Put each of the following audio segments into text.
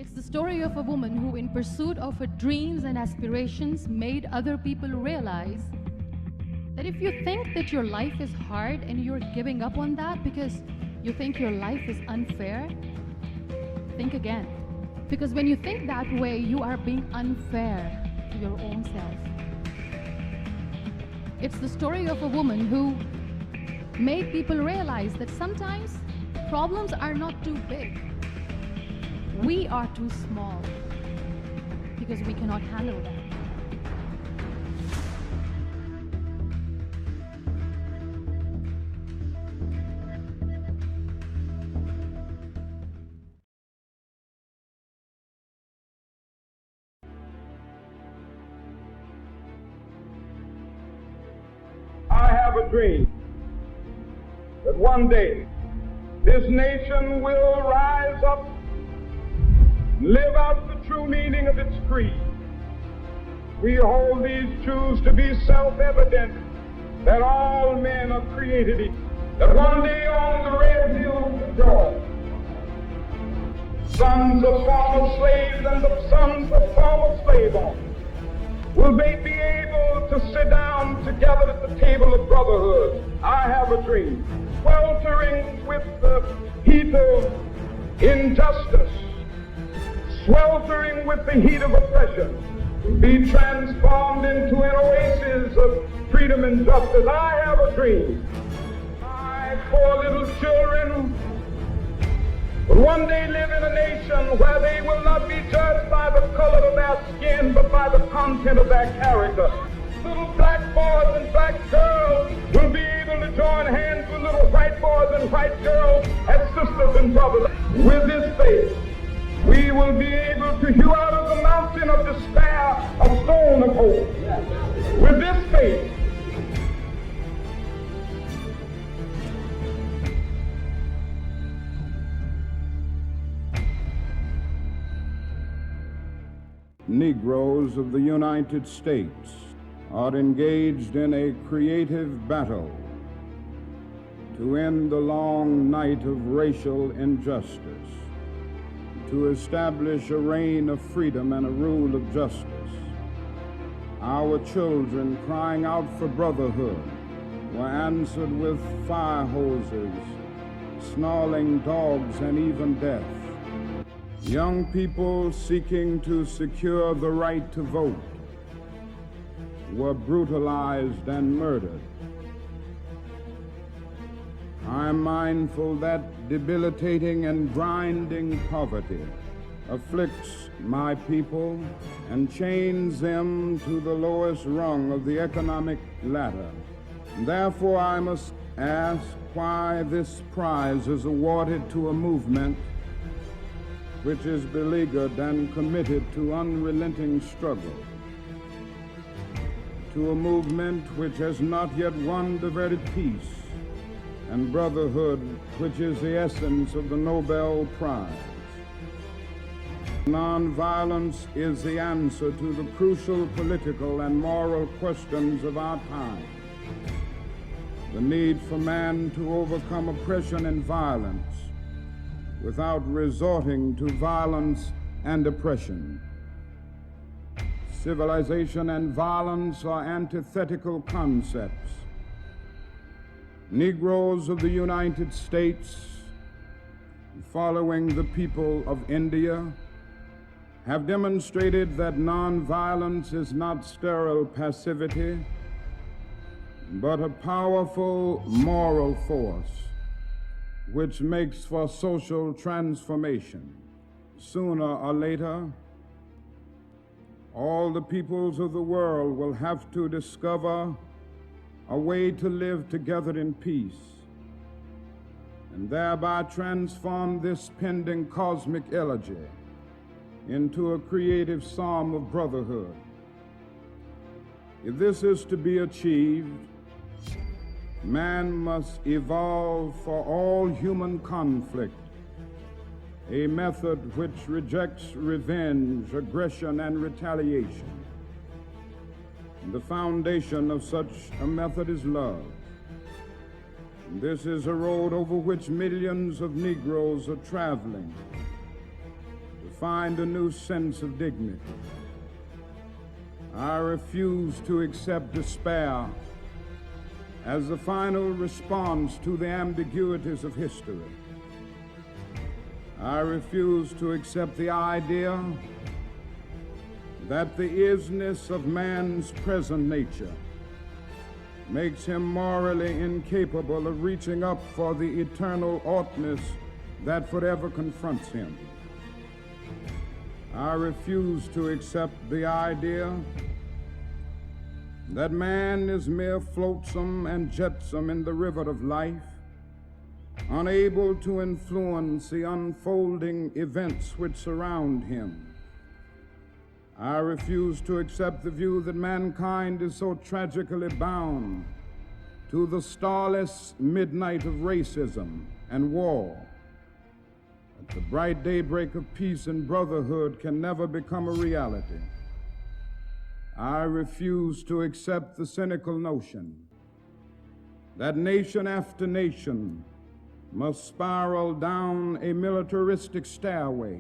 It's the story of a woman who, in pursuit of her dreams and aspirations, made other people realize that if you think that your life is hard and you're giving up on that because you think your life is unfair, think again. Because when you think that way, you are being unfair to your own self. It's the story of a woman who made people realize that sometimes problems are not too big. We are too small because we cannot handle that. I have a dream that one day this nation will rise up, live out the true meaning of its creed. We hold these truths to be self-evident, that all men are created equal. That one day on the red hills of Georgia, sons of former slaves and the sons of former slave owners will they be able to sit down together at the table of brotherhood. I have a dream. Sweltering with the heat of injustice, sweltering with the heat of oppression, be transformed into an oasis of freedom and justice. I have a dream. My 4 little children will one day live in a nation where they will not be judged by the color of their skin, but by the content of their character. Little black boys and black girls will be able to join hands with little white boys and white girls as sisters and brothers. With this faith, we will be able to hew out of the mountain of despair a stone of hope. With this faith, Negroes of the United States are engaged in a creative battle to end the long night of racial injustice, to establish a reign of freedom and a rule of justice. Our children crying out for brotherhood were answered with fire hoses, snarling dogs, and even death. Young people seeking to secure the right to vote were brutalized and murdered. I am mindful that debilitating and grinding poverty afflicts my people and chains them to the lowest rung of the economic ladder. Therefore, I must ask why this prize is awarded to a movement which is beleaguered and committed to unrelenting struggle, to a movement which has not yet won the very peace and brotherhood which is the essence of the Nobel Prize. Nonviolence is the answer to the crucial political and moral questions of our time. The need for man to overcome oppression and violence without resorting to violence and oppression. Civilization and violence are antithetical concepts. Negroes of the United States, following the people of India, have demonstrated that nonviolence is not sterile passivity, but a powerful moral force which makes for social transformation. Sooner or later, all the peoples of the world will have to discover a way to live together in peace and thereby transform this pending cosmic elegy into a creative psalm of brotherhood. If this is to be achieved, man must evolve for all human conflict a method which rejects revenge, aggression, and retaliation. The foundation of such a method is love. This is a road over which millions of Negroes are traveling to find a new sense of dignity. I refuse to accept despair as the final response to the ambiguities of history. I refuse to accept the idea that the isness of man's present nature makes him morally incapable of reaching up for the eternal oughtness that forever confronts him. I refuse to accept the idea that man is mere flotsam and jetsam in the river of life, unable to influence the unfolding events which surround him. I refuse to accept the view that mankind is so tragically bound to the starless midnight of racism and war that the bright daybreak of peace and brotherhood can never become a reality. I refuse to accept the cynical notion that nation after nation must spiral down a militaristic stairway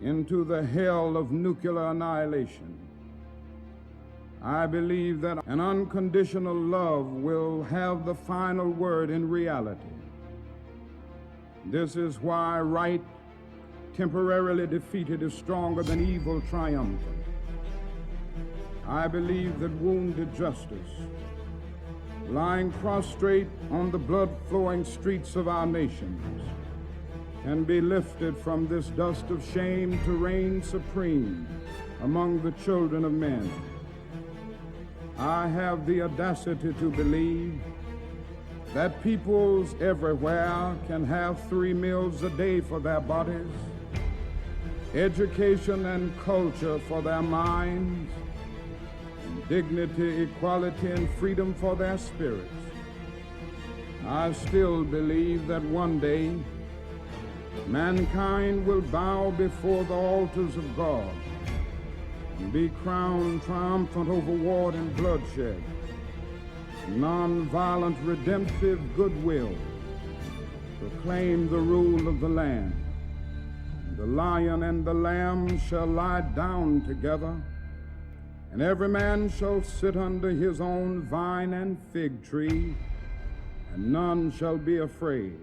into the hell of nuclear annihilation. I believe that an unconditional love will have the final word in reality. This is why right, temporarily defeated, is stronger than evil triumphant. I believe that wounded justice, lying prostrate on the blood-flowing streets of our nations, can be lifted from this dust of shame to reign supreme among the children of men. I have the audacity to believe that peoples everywhere can have 3 meals a day for their bodies, education and culture for their minds, and dignity, equality, and freedom for their spirits. I still believe that one day mankind will bow before the altars of God and be crowned triumphant over war and bloodshed, non-violent redemptive goodwill, proclaim the rule of the land. The lion and the lamb shall lie down together, and every man shall sit under his own vine and fig tree, and none shall be afraid.